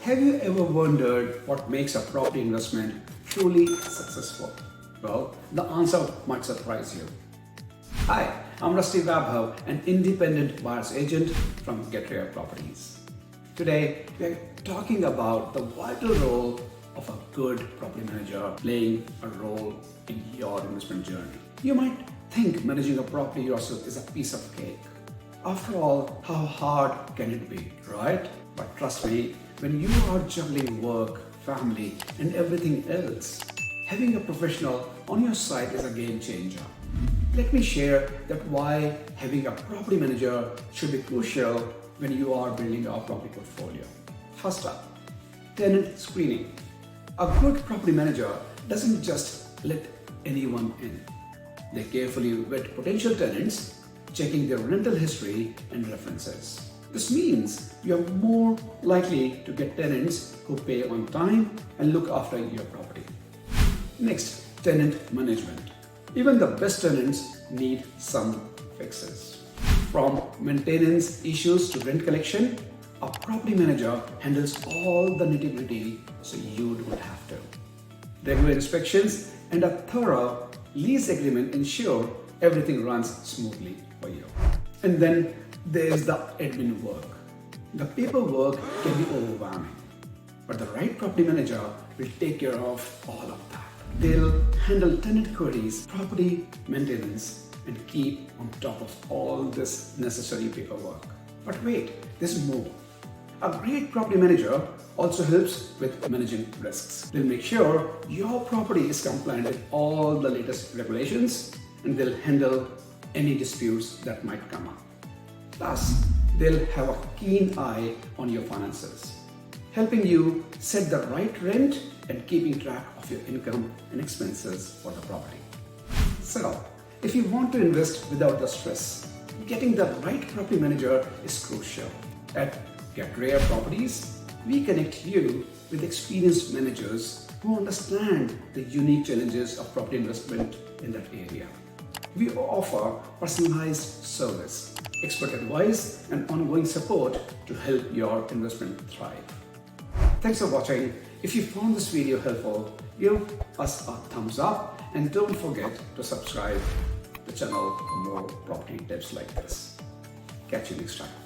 Have you ever wondered what makes a property investment truly successful? Well, the answer might surprise you. Hi, I'm Rusty Vabhav, an independent buyer's agent from GetRare Properties. Today, we're talking about the vital role of a good property manager playing a role in your investment journey. You might think managing a property yourself is a piece of cake. After all, how hard can it be, right? But trust me, when you are juggling work, family, and everything else, having a professional on your side is a game changer. Let me share that why having a property manager should be crucial when you are building a property portfolio. First up, tenant screening. A good property manager doesn't just let anyone in. They carefully vet potential tenants, checking their rental history and references. This means you are more likely to get tenants who pay on time and look after your property. Next, tenant management. Even the best tenants need some fixes. From maintenance issues to rent collection, a property manager handles all the nitty-gritty so you don't have to. Regular inspections and a thorough lease agreement ensure everything runs smoothly for you. And then there's the admin work. The paperwork can be overwhelming, but the right property manager will take care of all of that. They'll handle tenant queries, property maintenance, and keep on top of all this necessary paperwork. But wait, there's more. A great property manager also helps with managing risks. They'll make sure your property is compliant with all the latest regulations, and they'll handle any disputes that might come up. Plus, they'll have a keen eye on your finances, helping you set the right rent and keeping track of your income and expenses for the property. So, if you want to invest without the stress, getting the right property manager is crucial. At GetRare Properties, we connect you with experienced managers who understand the unique challenges of property investment in that area. We offer personalized service, expert advice, and ongoing support to help your investment thrive. Thanks for watching. If you found this video helpful, give us a thumbs up and don't forget to subscribe to the channel for more property tips like this. Catch you next time.